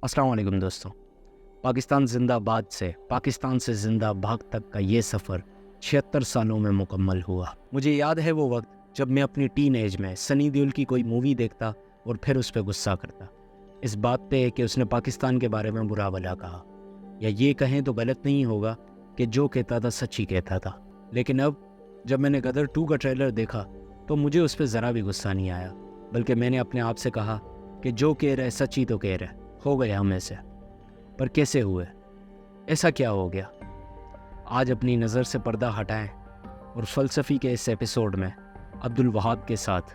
अस्सलाम वालेकुम दोस्तों। पाकिस्तान जिंदाबाद से पाकिस्तान से जिंदा भाग तक का ये सफ़र 76 सालों में मुकम्मल हुआ। मुझे याद है वो वक्त जब मैं अपनी टीन एज में सनी देओल की कोई मूवी देखता और फिर उस पर गुस्सा करता, इस बात पे कि उसने पाकिस्तान के बारे में बुरा भला कहा, या ये कहें तो गलत नहीं होगा कि जो कहता था सच ही कहता था। लेकिन अब जब मैंने गदर 2 का ट्रेलर देखा तो मुझे उस पर ज़रा भी गुस्सा नहीं आया, बल्कि मैंने अपने आप से कहा कि जो कह रहे सच ही तो कह रहे, हो गए हम ऐसे। पर कैसे हुए, ऐसा क्या हो गया? आज अपनी नज़र से पर्दा हटाएं और फ़लसफ़ी के इस एपिसोड में अब्दुल वहाब के साथ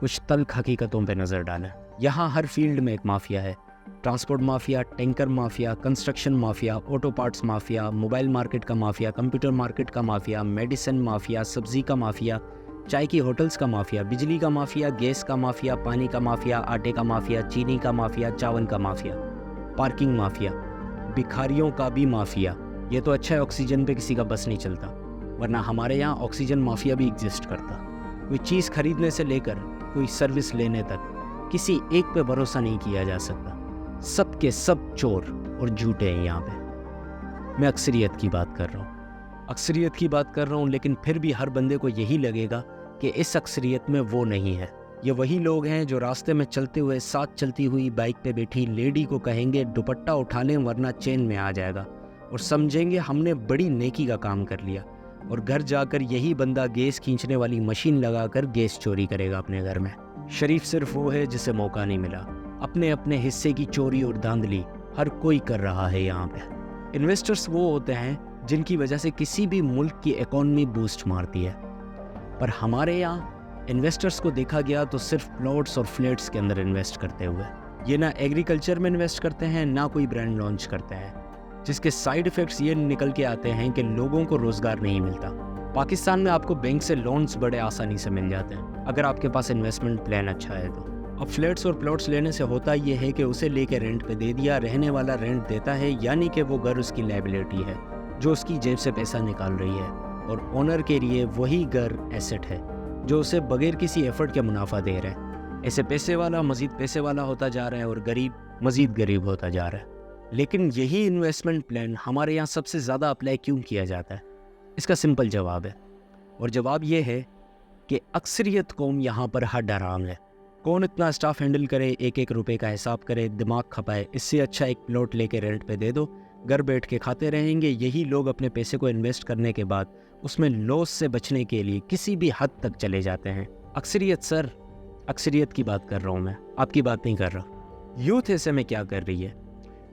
कुछ तल्ख हकीकतों पर नज़र डालें। यहाँ हर फील्ड में एक माफिया है। Transport mafia, tanker mafia, construction mafia, auto parts mafia, mobile market का माफिया, कंप्यूटर मार्केट का माफिया, मेडिसिन माफिया, सब्ज़ी का माफिया, चाय की होटल्स का माफिया, बिजली का माफिया, गैस का माफिया, पानी का माफिया, आटे का माफिया, चीनी का माफिया, चावल का माफिया, पार्किंग माफिया, भिखारियों का भी माफिया। ये तो अच्छा है ऑक्सीजन पे किसी का बस नहीं चलता, वरना हमारे यहाँ ऑक्सीजन माफिया भी एग्जिस्ट करता। कोई चीज़ खरीदने से लेकर कोई सर्विस लेने तक किसी एक पे भरोसा नहीं किया जा सकता। सब के सब चोर और झूठे हैं यहाँ पे। मैं अक्सरियत की बात कर रहा हूँ, लेकिन फिर भी हर बंदे को यही लगेगा कि इस अक्सरियत में वो नहीं है। ये वही लोग हैं जो रास्ते में चलते हुए साथ चलती हुई बाइक पे बैठी लेडी को कहेंगे दुपट्टा उठा लें वरना चेन में आ जाएगा, और समझेंगे हमने बड़ी नेकी का काम कर लिया, और घर जाकर यही बंदा गैस खींचने वाली मशीन लगाकर गैस चोरी करेगा अपने घर में। शरीफ सिर्फ वो है जिसे मौका नहीं मिला। अपने अपने हिस्से की चोरी और धांधली हर कोई कर रहा है यहाँ पे। इन्वेस्टर्स वो होते हैं जिनकी वजह से किसी भी मुल्क की इकॉनमी बूस्ट मारती है, पर हमारे यहाँ इन्वेस्टर्स को देखा गया तो सिर्फ प्लॉट्स और फ्लैट्स के अंदर इन्वेस्ट करते हुए। ये ना एग्रीकल्चर में इन्वेस्ट करते हैं, ना कोई ब्रांड लॉन्च करते हैं, जिसके साइड इफ़ेक्ट्स ये निकल के आते हैं कि लोगों को रोज़गार नहीं मिलता। पाकिस्तान में आपको बैंक से लोन्स बड़े आसानी से मिल जाते हैं अगर आपके पास इन्वेस्टमेंट प्लान अच्छा है तो। अब फ्लैट्स और प्लॉट्स लेने से होता ये है कि उसे लेके रेंट पे दे दिया, रहने वाला रेंट देता है, यानी कि वो घर उसकी लायबिलिटी है जो उसकी जेब से पैसा निकाल रही है, और ओनर के लिए वही घर एसेट है जो उसे बगैर किसी एफर्ट के मुनाफा दे रहा है। ऐसे पैसे वाला मज़ीद पैसे वाला होता जा रहा है और गरीब मज़ीद गरीब होता जा रहा है। लेकिन यही इन्वेस्टमेंट प्लान हमारे यहाँ सबसे ज़्यादा अप्लाई क्यों किया जाता है? इसका सिंपल जवाब है, और जवाब ये है कि अक्सरियत कौम यहाँ पर हद हराम है। कौन इतना स्टाफ हैंडल करे, एक एक रुपए का हिसाब करे, दिमाग खपाए? इससे अच्छा एक प्लॉट लेके रेंट पे दे दो, घर बैठ के खाते रहेंगे। यही लोग अपने पैसे को इन्वेस्ट करने के बाद उसमें लॉस से बचने के लिए किसी भी हद तक चले जाते हैं। अक्सरियत सर, अक्सरियत की बात कर रहा हूँ मैं, आपकी बात नहीं कर रहा। यूथ ऐसे में क्या कर रही है?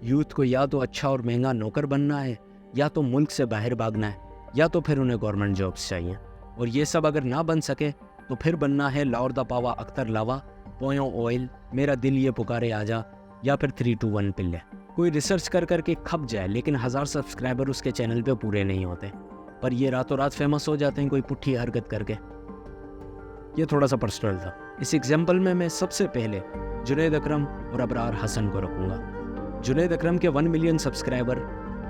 यूथ को या तो अच्छा और महंगा नौकर बनना है, या तो मुल्क से बाहर भागना है, या तो फिर उन्हें गवर्नमेंट जॉब्स चाहिए। और ये सब अगर ना बन सके तो फिर बनना है लाहौर दा पावा अख्तर लावा, पोयों ऑयल, मेरा दिल ये पुकारे आजा, या फिर 3-2-1 पिल्ले। कोई रिसर्च कर करके खप जाए, लेकिन 1000 सब्सक्राइबर उसके चैनल पे पूरे नहीं होते, पर ये रातों रात फेमस हो जाते हैं कोई पुट्ठी हरकत करके। ये थोड़ा सा पर्सनल था। इस एग्जाम्पल में मैं सबसे पहले जुनैद अकरम और अबरार हसन को रखूँगा। जुनैद अकरम के 1 मिलियन सब्सक्राइबर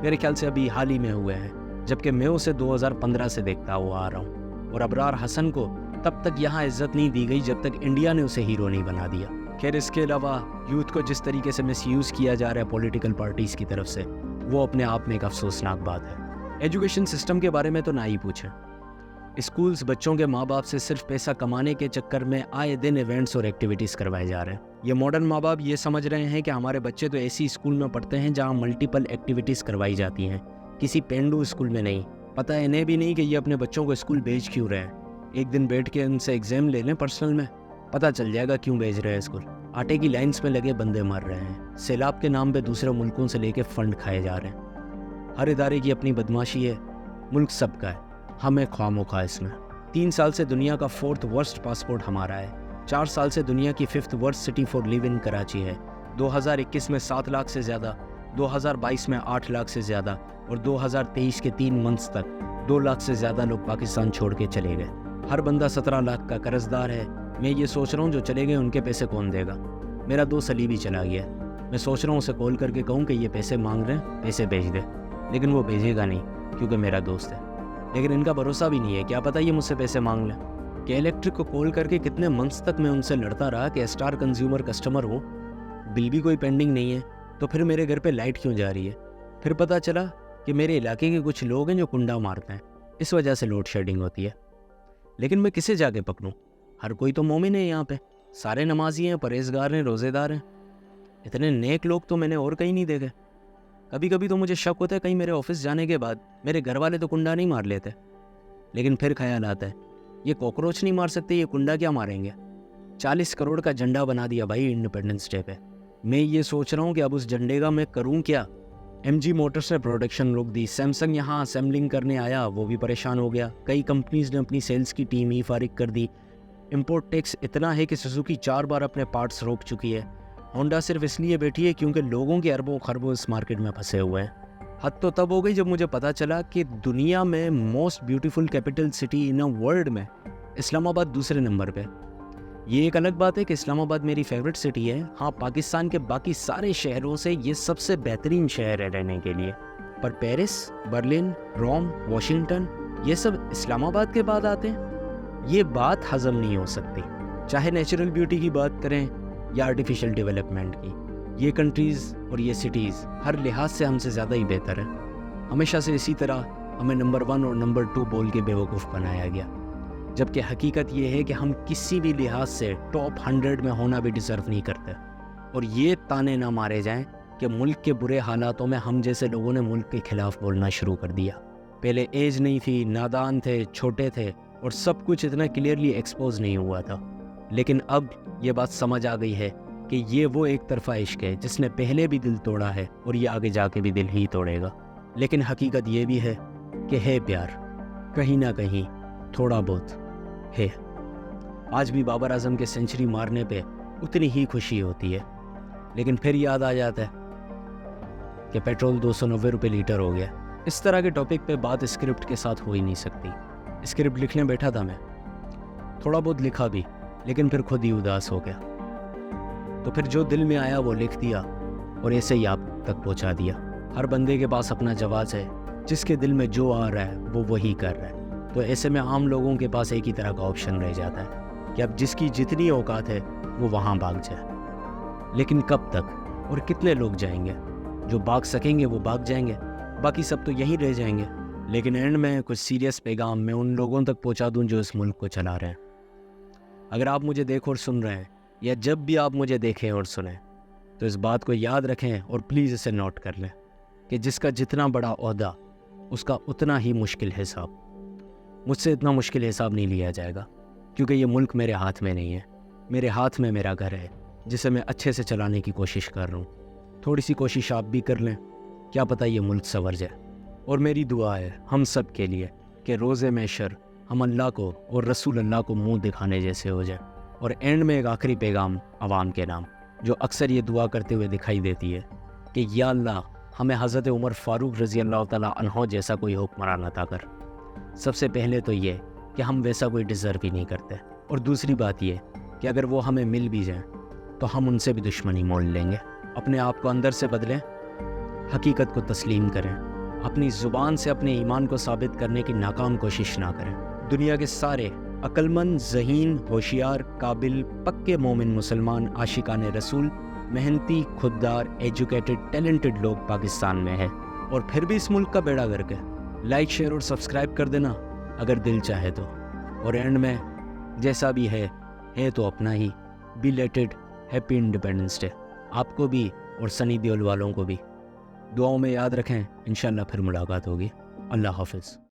मेरे ख्याल से अभी हाल ही में हुए हैं, जबकि मैं उसे 2015 से देखता हुआ आ रहा हूँ। और अबरार हसन को तब तक यहाँ इज्जत नहीं दी गई जब तक इंडिया ने उसे हीरो नहीं बना दिया। खैर, इसके अलावा यूथ को जिस तरीके से मिसयूज़ किया जा रहा है पॉलिटिकल पार्टीज़ की तरफ से, वो अपने आप में एक अफसोसनाक बात है। एजुकेशन सिस्टम के बारे में तो ना ही पूछें। स्कूल्स बच्चों के माँ बाप से सिर्फ पैसा कमाने के चक्कर में आए दिन इवेंट्स और एक्टिविटीज़ करवाए जा रहे हैं। ये मॉडर्न माँ बाप ये समझ रहे हैं कि हमारे बच्चे तो ऐसी स्कूल में पढ़ते हैं जहाँ मल्टीपल एक्टिविटीज़ करवाई जाती हैं, किसी पेंडू स्कूल में नहीं। पता है इन्हें भी नहीं कि ये अपने बच्चों को स्कूल भेज क्यों रहे हैं। एक दिन बैठ के उनसे एग्जाम ले लें पर्सनल में, पता चल जाएगा क्यों भेज रहे हैं स्कूल। आटे की लाइन्स में लगे बंदे मर रहे हैं, सैलाब के नाम पे दूसरे मुल्कों से लेके फंड खाए जा रहे हैं। हर इदारे की अपनी बदमाशी है, मुल्क सबका है, हमें ख्वामोखा इसमें। 3 साल से दुनिया का 4th वर्स्ट पासपोर्ट हमारा है। 4 साल से दुनिया की 5th worst city for live in Karachi है। 2021 में 7 लाख से ज़्यादा, 2022 में 8 लाख से ज़्यादा, और 2023 के 3 मंथ्स तक 2 लाख से ज़्यादा लोग पाकिस्तान छोड़ के चले गए। हर बंदा 17 लाख का कर्जदार है। मैं ये सोच रहा हूँ जो चले गए उनके पैसे कौन देगा। मेरा दोस्त अली भी चला गया, मैं सोच रहा हूँ उसे कॉल करके कहूँ कि ये पैसे मांग रहे हैं, पैसे भेज दे, लेकिन वो भेजेगा नहीं क्योंकि मेरा दोस्त है। लेकिन इनका भरोसा भी नहीं है, क्या पता ये मुझसे पैसे मांग लें। कि इलेक्ट्रिक को कॉल करके कितने मंथ्स तक मैं उनसे लड़ता रहा कि स्टार कंज्यूमर कस्टमर हूँ, बिल भी कोई पेंडिंग नहीं है, तो फिर मेरे घर पे लाइट क्यों जा रही है? फिर पता चला कि मेरे इलाके के कुछ लोग हैं जो कुंडा मारते हैं, इस वजह से लोड शेडिंग होती है। लेकिन मैं किसे जाके पकड़ूं? हर कोई तो मोमिन है यहाँ पे, सारे नमाजी हैं, परहेजगार हैं, रोज़ेदार हैं। इतने नेक लोग तो मैंने और कहीं नहीं देखे। कभी कभी तो मुझे शक होता है कहीं मेरे ऑफिस जाने के बाद मेरे घर वाले तो कुंडा नहीं मार लेते। लेकिन फिर ख्याल आता है ये कॉकरोच नहीं मार सकते, ये कुंडा क्या मारेंगे? 40 करोड़ का झंडा बना दिया भाई इंडिपेंडेंस डे पे। मैं ये सोच रहा हूँ कि अब उस झंडे का मैं करूँ क्या। MG मोटर्स ने प्रोडक्शन रोक दी, सैमसंग यहाँ असेंबलिंग करने आया, वो भी परेशान हो गया। कई कंपनीज ने अपनी सेल्स की टीम ही फारिग कर दी। इंपोर्ट टैक्स इतना है कि सुजुकी 4 बार अपने पार्ट्स रोक चुकी है। होंडा सिर्फ इसलिए बैठी है क्योंकि लोगों के अरबों खरबों इस मार्केट में फंसे हुए हैं। हद तो तब हो गई जब मुझे पता चला कि दुनिया में most beautiful capital city in a world में इस्लामाबाद दूसरे नंबर पे। ये एक अलग बात है कि इस्लामाबाद मेरी फेवरेट सिटी है। हाँ, पाकिस्तान के बाकी सारे शहरों से ये सबसे बेहतरीन शहर है रहने के लिए। पर पेरिस, बर्लिन, रोम, वॉशिंगटन ये सब इस्लामाबाद के बाद आते हैं। ये बात हजम नहीं हो सकती। चाहे नेचुरल ब्यूटी की बात करें या आर्टिफिशियल डेवलपमेंट की, ये कंट्रीज़ और ये सिटीज़ हर लिहाज से हमसे ज़्यादा ही बेहतर है। हमेशा से इसी तरह हमें नंबर 1 और नंबर 2 बोल के बेवकूफ़ बनाया गया, जबकि हकीकत ये है कि हम किसी भी लिहाज से टॉप 100 में होना भी डिज़र्व नहीं करते। और ये ताने ना मारे जाएं कि मुल्क के बुरे हालातों में हम जैसे लोगों ने मुल्क के ख़िलाफ़ बोलना शुरू कर दिया। पहले एज नहीं थी, नादान थे, छोटे थे और सब कुछ इतना क्लियरली एक्सपोज नहीं हुआ था। लेकिन अब ये बात समझ आ गई है कि ये वो एक तरफा इश्क है जिसने पहले भी दिल तोड़ा है और ये आगे जाके भी दिल ही तोड़ेगा। लेकिन हकीकत ये भी है कि है प्यार कहीं ना कहीं थोड़ा बहुत है। आज भी बाबर आजम के सेंचुरी मारने पे उतनी ही खुशी होती है, लेकिन फिर याद आ जाता है कि पेट्रोल 290 रुपये लीटर हो गया। इस तरह के टॉपिक पे बात स्क्रिप्ट के साथ हो ही नहीं सकती। स्क्रिप्ट लिखने बैठा था मैं, थोड़ा बहुत लिखा भी, लेकिन फिर खुद ही उदास हो गया। तो फिर जो दिल में आया वो लिख दिया और ऐसे ही आप तक पहुंचा दिया। हर बंदे के पास अपना जवाब है, जिसके दिल में जो आ रहा है वो वही कर रहा है। तो ऐसे में आम लोगों के पास एक ही तरह का ऑप्शन रह जाता है कि अब जिसकी जितनी औकात है वो वहाँ भाग जाए। लेकिन कब तक और कितने लोग जाएंगे? जो भाग सकेंगे वो भाग जाएंगे, बाकी सब तो यहीं रह जाएंगे। लेकिन एंड में कुछ सीरियस पैगाम मैं उन लोगों तक पहुँचा दूँ जो इस मुल्क को चला रहे हैं। अगर आप मुझे देख और सुन रहे हैं, या जब भी आप मुझे देखें और सुनें, तो इस बात को याद रखें और प्लीज़ इसे नोट कर लें कि जिसका जितना बड़ा ओहदा उसका उतना ही मुश्किल हिसाब। मुझसे इतना मुश्किल हिसाब नहीं लिया जाएगा, क्योंकि ये मुल्क मेरे हाथ में नहीं है। मेरे हाथ में मेरा घर है जिसे मैं अच्छे से चलाने की कोशिश कर रहा हूँ। थोड़ी सी कोशिश आप भी कर लें, क्या पता ये मुल्क संवर जाए। और मेरी दुआ है हम सब के लिए कि रोज़े महशर हम अल्लाह को और रसूल अल्लाह को मुंह दिखाने जैसे हो जाए। और एंड में एक आखिरी पैगाम आवाम के नाम, जो अक्सर ये दुआ करते हुए दिखाई देती है कि या अल्लाह हमें हज़रत उमर फ़ारूक रज़ी अल्लाह ताला अन्हो जैसा कोई हुक्मरान अता कर। सबसे पहले तो ये कि हम वैसा कोई डिज़र्व ही नहीं करते, और दूसरी बात ये कि अगर वो हमें मिल भी जाएं तो हम उनसे भी दुश्मनी मोल लेंगे। अपने आप को अंदर से बदलें, हकीकत को तस्लीम करें, अपनी ज़ुबान से अपने ईमान को साबित करने की नाकाम कोशिश ना करें। दुनिया के सारे अक्लमंद, ज़हीन, होशियार, काबिल, पक्के मोमिन मुसलमान, आशिकान रसूल, मेहनती, खुददार, एजुकेटेड, टैलेंटेड लोग पाकिस्तान में है। और फिर भी इस मुल्क का बेड़ा गर्क है। लाइक, शेयर और सब्सक्राइब कर देना अगर दिल चाहे तो। और एंड में जैसा भी है तो अपना ही। बिलेटेड हैप्पी इंडिपेंडेंस डे आपको भी और सनी देओल वालों को भी। दुआओं में याद रखें, इंशाल्लाह फिर मुलाकात होगी। अल्लाह हाफिज़।